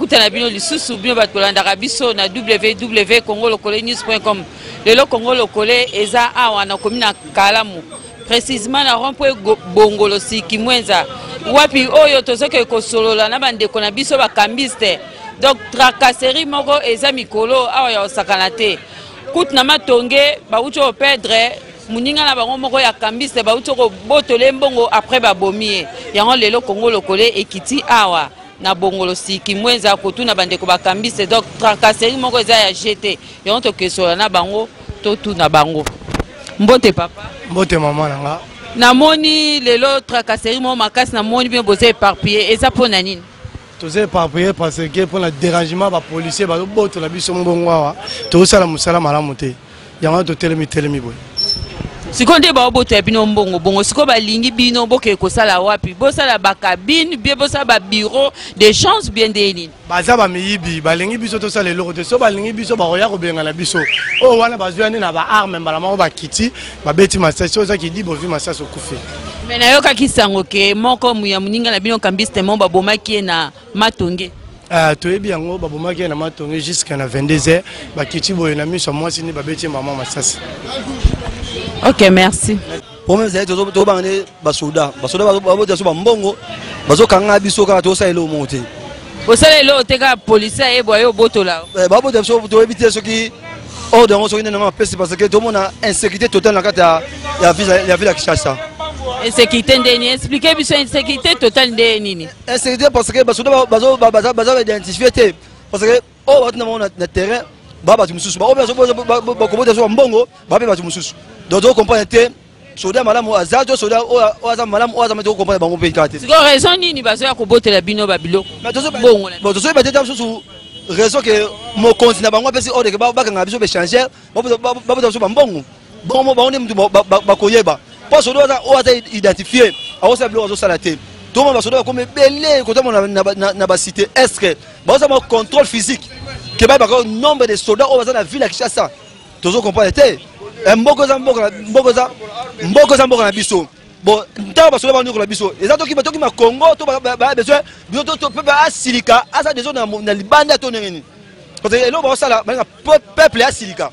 kutana bino lisusu bino bat kolanda biso na www.congolocole-news.com. Lelo Congolocole eza awa na komina Kalamu. Précisément na rond-point Bongolo Sikimwenza. Wapi oyo tozoke kosolola na bandeko na biso bakambiste. Donc tracasserie moko eza mikolo awa ya osakana te. Kutna matonge ba ucho perdre muninga na bango moko ya kambiste ba ucho ko botole mbongo après ba bomie. Yango lelo Congolocole ekiti awa na Bongolo Sikimwenza kotuna bandeko bakambiste. Donc tracasserie moko eza ya GT. Yango to kesola na bango to tuna bango. Mbote papa. Mbote maman nanga. Na moni lelo tracasserie mo makasi na moni bien bosé éparpillé eza pona nini? Tous éparpillé parce que pour le dérangement ba policier ba boto la biso mbongo awa to sala musala malamu te. Yango to telemi boy. Sikonde ba boto ya bino mbongo bongo siko ba lingi bino boke ko sala wapi? Bo sala ba cabine bien bo sala ba bureau de chance bien déni. Baza ba miyibi ba lingi biso to sala lelo te so ba lingi biso ba roya ko benga na biso. O wana bazwa ni na ba arme mbala mako ba kiti ba beti masasi oza ki di bo vi masasi okufi. Mais na yoka kisango ke moko muya muninga na bino kambiste mo ba bomaki na matonge. Toyebi yango ba bomaki na matonge jusqu'à na 22h ba kiti boye na miso mwasi ni ba beti maman masasi. Ok, merci. Pour moi, c'est tout bangé basoda. Basoda basoda sur bambongo. Baso kanga biso kanga to sa elo monte. Au salé lo teka police e boyo boto là. Babo de so to éviter ce qui ordre on so ina na pesi parce que tout le monde a insécurité totale na kata ya ville Kinshasa. Insécurité ndeni expliquer biso insécurité totale ndeni. Insécurité parce que basoda bazo identifier te parce que oh wat na terrain baba tu mususu ba bazo ba koboda so mbongo ba ba tu mususu. Donc on comprend que soda malamu azato soda o aza malamu o aza meto comprendre bango pe kate. C'est raison nini bazo ya kobotela bino babilo. Mais bongo bon to so ba teta so raison que mo continue bango pe si o de ba kanga biso be changer ba so mbongo. Bongo ba on ba koyeba. Pas soda o aza identifier a o sa blo so salate. Tout le monde va soda comme belé côté na ba cité est que ba ça mo contrôle physique que ba nombre de soldats o aza na ville Kinshasa. To so comprendre te. Mboko za na biso bon ntango basola ba ndiko la biso eza toki ma Congo to ba besoin biso to peuple asilika asa des zones na libanda to nini parce que elo ba sala ba peuple asilika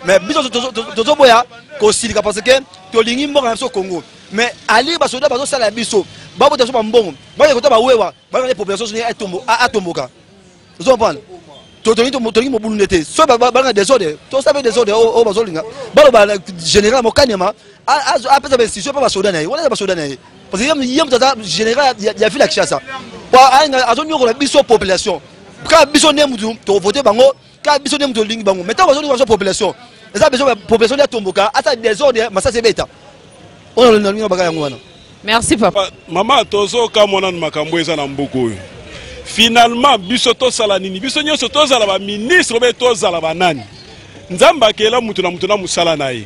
mais biso to boya ko silika parce que to lingi mboka na biso Congo mais ali basoda bazo sala biso ba bota so ba mbongo ba ko to ba wewa ba na population so atomboka vous comprenez tolingi mo bulunete so ba désordre to sabe désordre o bazolinga balo ba général mokanyama a pesa ben si so pa ba soda na wala ba soda na parce que yam tata général ya ville Kinshasa pa anga azonyo ko la biso population ka biso nemudu to voter bango ka biso nemudu lingi bango mais ta bazonyo ko population eza besoin population ya tomboka ata désordre masa se beta on le linga baka yango wana. Merci papa. Mama tozo ka mona makambo eza na mboko. Finalement biso to sala nini biso nyoso to zala ba ministre be to zala ba nani nzamba kela mutu na musala naye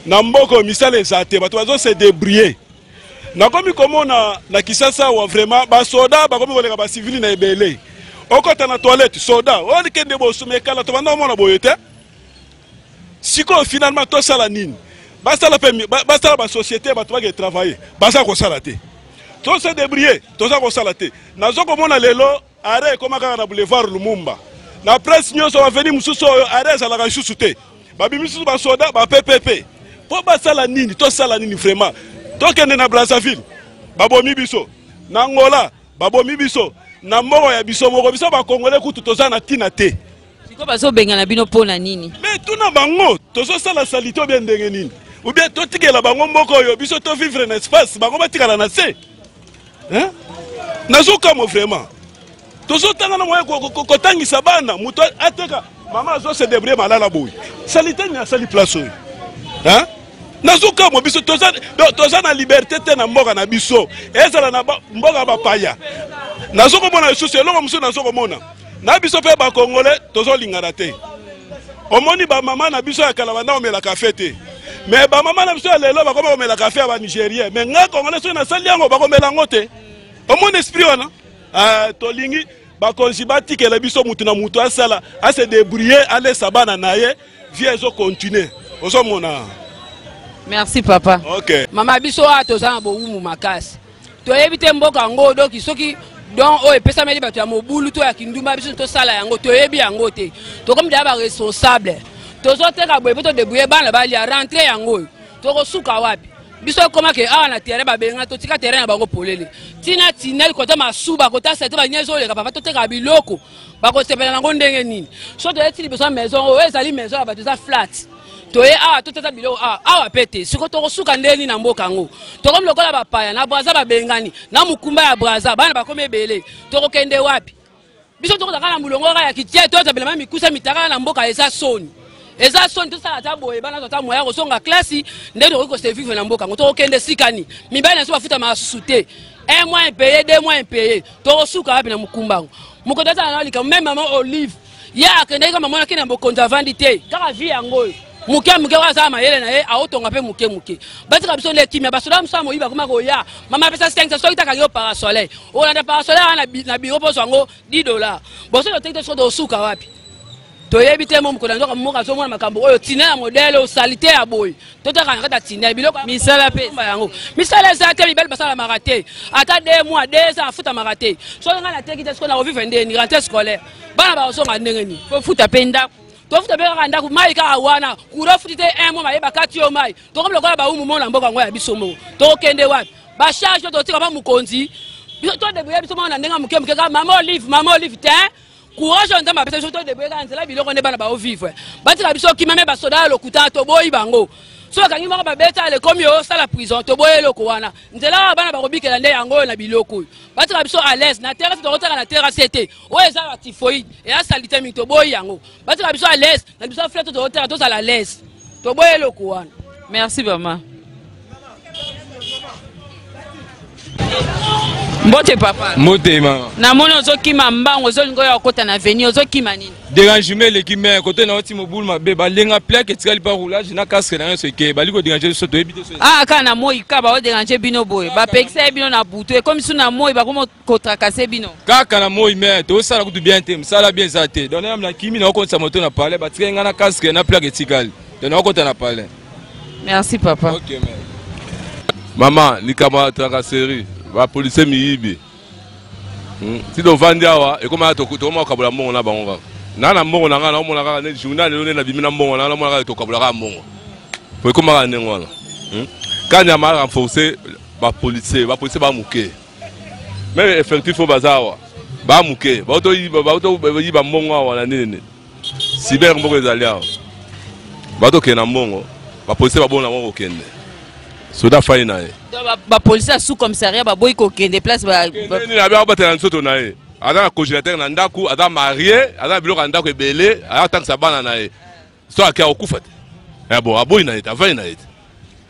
na mboko misala ezate bato bazo se débrouiller na komi komona na Kinshasa wa vraiment ba soda ba komi kolega ba civil na ebele okota na toilette soda on kende bo sumekala to banda mona boyete siko finalement to sala nini ba sala ba société bato ba ke travailler ba sa ko sala te. Tout se débrouiller, tout ça qu'on salate. Nazo comme on a lelo, arrêt comme on boulevard Lumumba. La presse nous va venir mususo arrêt ça la rachouté. Babi mususo ba soda ba PPP. Pour ba sala nini, to sala nini vraiment. To kende na Brazzaville. Babo mibiso. Na Angola, babo mibiso. Na moko ya biso moko biso ba Congolais kutu to za na tina te. Siko bazo benga na bino pona nini. Mais tout na bango, to so sala salito bien ndenge nini. Ou bien to tikela bango moko yo biso to vivre en espace, bango ba tikala na se. Hein? Nazuka mo vraiment. Tozo tanga na moya ko tangisa bana muto ateka mama zo se débrouiller malala boy. Salite nya sali place. Hein? Nazuka mo biso toza na liberté te na mboka na biso. Ezala na mboka ba paya. Nazuko mona susu elongo muso nazuko mona. Na biso pe ba Congolais tozo lingana te. Omoni ba mama na biso ya kala banda omela café te. Mais ba mama na biso lelo ba koma omela café ba Nigérien. Mais nga Congolais so na sali yango ba komela ngote. Au mon esprit wana tolingi ba konjibati ke la biso mutu na mutu asala a se débrouiller aller sabana naye vie zo continuer ozo mona. Merci papa. OK. Mama biso a to za bo umu makasi. To ebite mboka ngo doki soki donc oyo epesameli bato ya mobulu to ya kindumba biso tosala yango toyebi yango te tokomi deya baresponsable tozoteka boye mpe todebrouye bana balia rentre yango oyo tokosuka wapi biso ekomaki awa na terrain babenga totika terrain na bango polele tina tineli kota masuba kota sete banyezi oleka papa toteka biloko bakosepela nango ndenge nini so toyeti liboso ya maison oyo ezali maison ya bato eza flat toye awa toteta biloko awa pe te siko tokosuka ndeni na mboka yango tokomi lokola bapaya na braza babengani na mokumba ya braza bana bakomi ebele tokokende wapi biso tokozaka na mulongo kaka ya kitie tozabelama mikusa mitaka na mboka eza soni tosala ta boye bana tota moya kosonga klasi nde tokoki kosevive na mboka yango tokokende sikani mibali na so bafuta masusu te 1 mois impayé 2 mois impayé tokosuka wapi na mokumba yango mokoto azala na lika même maman Olive ye akendeki kama mwana kina bokonzi avandi te kaka vi yango oyo muke oyo azala mayele na ye aotonga mpe muke batika biso lekimia basoda mosu ya moyiba akoma koya mama apesa 5 soki takangi yo parasoleil olanda parasoleil wana na biro poso yango $10 boso toteki te so tosuka wapi toyebi te mo mokolo nzoka moka azomona makambo oyo tina ya modele osalite ya boye totaka na kati ya tina biloko misala mpe yango misala eza te mibali basalamaka te ata 2 mois 2 ans afutamaka te soki ngai nateki te siko na kovivre ndeni rentre scolaire bana bakosonga ndenge nini fofuta mpe ndako tofuta mpe kaka ndako mai kaka wana kura ofuti te 1 mois mayeba kati yo mai tokomi lokola baumu mona mboka yango ya biso moko tokokende wapi bacharge totika mpa mokonzi biso todebrouye biso mona ndenge moke kaka mama Olive te courage nzambe apesa biso todebrouye kaka nzela biloko nde bana baovivre batika biso kima me basoda ya lokuta toboyi bango so bakangi moko babeta lekomi osala prison toboyi eloko wana nzela wana bana bakobikela nde yango oyo na biloko oyo batika biso à l'aise na terrasse tokotaka na terrasse te oyo eza ba typhoïde eya salite mingi toboyi yango batika biso à l'aise na biso flete tokotaka tozala à l'aise toboyi eloko wana. Merci mama. Mbote papa. Mbote mama. Na moni ozokima mbango ozolingo ya okota na venir ozokima nini? Dérangement l'équipement côté na oti mobile mabe balenga plaque etikali pa roulage na casque na so ke baliko déranger so to ebite so. Ah kana moi kaba o déranger bino boye. Ba pekisa bino na butu comme si na moi ba komo kotracasser bino. Kaka na moi mais to sala kutu bien te, sala bien zate. Donc na kimi na okota moto na parler ba tikenga na casque na plaque etikali. Donc na okota na parler. Merci papa. OK mais. Maman likama tracasserie. Ba police miyibi si do vandi awa e koma to koma kabula mbongo na bango na mbongo na ngana omona kaka ne journal le na bimina mbongo na omona kaka to kabula ka mbongo po koma ka nengwana kanya ma renforcer ba police ba muke mais effectif au bazawa ba muke ba to yiba mbongo awa na nene cyber mbongo ezali awa ba to kena mbongo ba police ba bona mbongo kende soda faina e ba police sous commissariat ba boy ko kende place ba ni na ba batela nsoto na e ada congélateur na ndaku ada marié ada biloko ndako ebele ada taxa bana na e so akia okufa te bon aboyi na eta faina et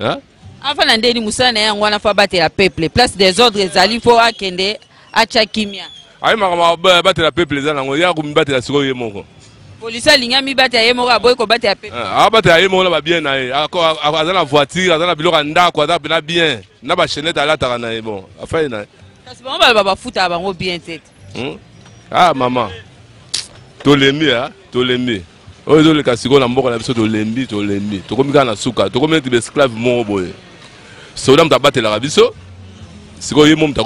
hein enfin na ndeni musana yango wana fa batela peuple place des ordres ezali fo akende acha kimia ayi makama batela peuple ezana ngo ya kumbatela siko ye moko police alinga mi bata ye moko aboyi ko batela peuple batela ye moko na ba bien na e azana voiture azana biloko ndako azana na bien na ba chaînette alataka na e bon afaina kasi bango bala bafuta bango bien tete ah maman tolembi tolembi oyo zoleka siko na mboka na biso tolembi tokomi kaka na suka tokomi neti esclave moko boye soda moto abatelaka biso sikoyo ye mo moto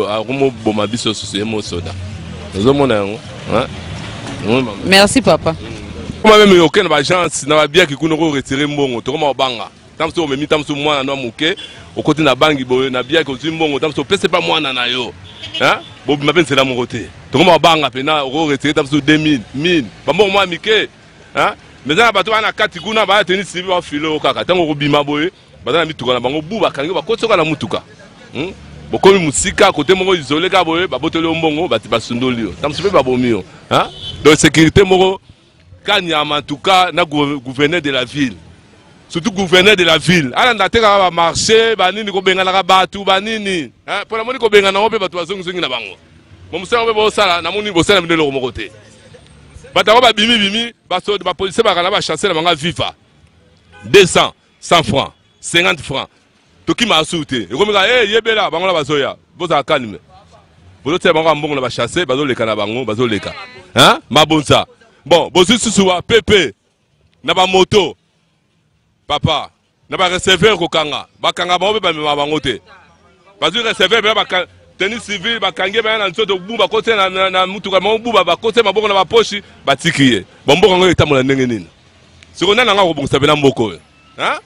akomoboma biso susu ye mo soda ozomona yango. Merci papa. Koma meme okende ba agence na ba biaki kuna ko retirer mbongo tokoma obanga tamso omemi tamso mwana no muke okoti na bangi boye na biaki ozwi mbongo tamso pese pa mwana na yo hein bo mapensela moko te tokoma obanga pena ko retirer tamso 2000 1000 ba mbongo mwa mike hein mais na bato bana kati kuna ba tenir sibi ba filo kaka tango ko bima boye bazana mituka na bango bu bakangi bakotoka na mutuka bokomi musika côté moko isolé ka boye baboteli mbongo bati basundoli tamso pe babomio hein donc sécurité moko kanyama en tout cas na gouverneur de la ville surtout gouverneur de la ville ala ndateka ba marché banini ko bengana ka batu banini hein pour la moni ko bengana ope batu bazongi na bango mo musala be sala na moni bosala mine lo moko te batako ba bimi baso ba police ba kana ba chasser na banga viva 200 100 francs 50 francs toki ma souté e komika yebela bango la bazoya boza calme bozo te bango mbongo na ba chasser bazoleka na bango bazoleka hein mabonza bon bozu susuwa pepe na ba moto papa na ba receveur ko kanga bakanga bango be ba bango te bazu receveur be tenue civile bakange ba na nzoto buba kote na mutuka mo buba ba kote maboko na ba poche batikiye bomboka ngo etamola ndenge nini siko nana nga ko bongisa bena mboko hein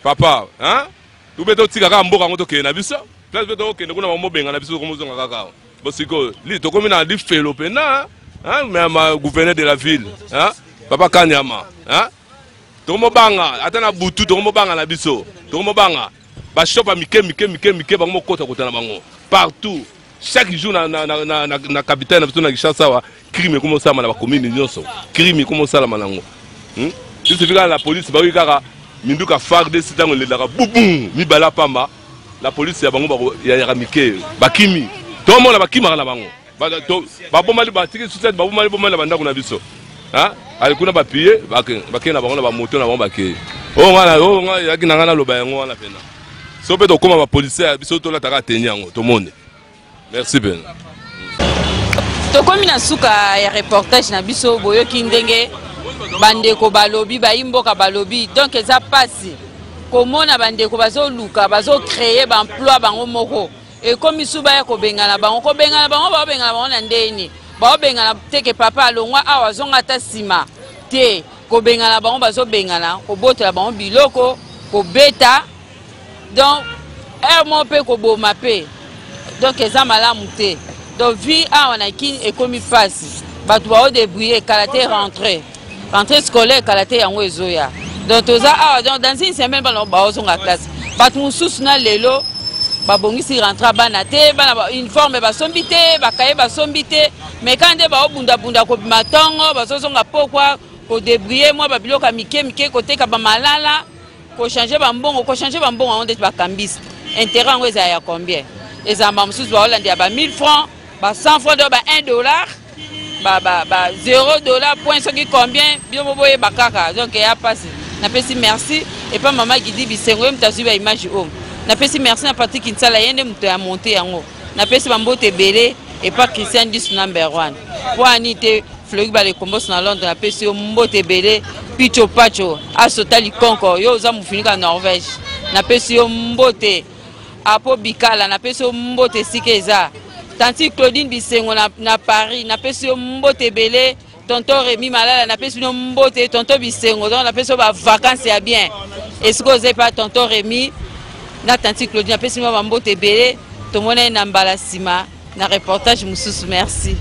papa hein ubeto tika ka mboka ngo to ke na biso place beto ke ndeko na mobenga na biso ko mozonga kaka bosiko li to komi na li felo pena hein mais gouverneur de la ville hein papa Kanyama hein to mo banga atana butu to mo banga na biso to mo banga ba shop a mike ba mo kota na bango partout chaque jour na capitaine na biso na Kinshasa wa crime comme ça na ba commune nyonso crime comme ça la manango il suffit que la police ba kaka minduka farde sitango le dara bubum mi bala pamba la police ya bango ba ya mike bakimi to mo na bakima na bango ba bomali ba tiki succès ba bomali bomali ba ndako na biso hein ali kuna ba pied ba na bango na ba moto na bango ba ke o nga ya kina ngana loba yango wana pena so peut comme ma policier biso to la taka tenyango to monde merci ben to komi na suka ya reportage na biso boyo kindenge bandeko balobi ba imboka balobi donc eza pasi komona bandeko bazo luka bazo créer ba emploi bango moko e komi suba ya ko bengana bango na ndeni ba bengana teke papa alongwa awa zonga ta sima te ko bengana bango bazo bengana ko botela bango biloko ko beta donc mon pe ko boma pe donc eza malamu te donc vie awa na kin e komi pasi batu ba o débrouiller kalaté rentrée scolaire kalaté yango ezoya donc toza awa donc dans une semaine ba ozonga classe batu mususu na lelo babongisi rentra bana te bana uniforme basombi te bakaye basombi te mais quand nde ba obunda ko matongo bazozonga pokwa ko débrouiller moi babiloko mike koteka ba malala ko changer bambongo on dit ba kambis intérêt ngo eza ya combien ezamba mususu ba Hollande ya ba 1000 francs ba 100 francs de ba $1 ba $0 point soki combien bio boye bakaka donc ya passe na pesi merci et pas maman qui dit bisengo mtazu ba image homme na pesi merci na Patrick Kinsala yende mto ya monter yango na pesi bambote belé et pas Christian dis number 1 pour anité Fleury ba le combos na Londres na pesi mbote belé picho pacho asotali konko yo za mufinika Norvège na pesi mbote apo bikala na pesi mbote sikeza tanti Claudine Bisengo na Paris na pesi mbote belé tonton Rémi Malala na pesi mbote tonton Bisengo donc na pesi ba vacances ya bien est-ce que vous pas tonton Rémi na tanti Claudine na pesi mbote belé to mona na mbala sima na reportage mususu merci.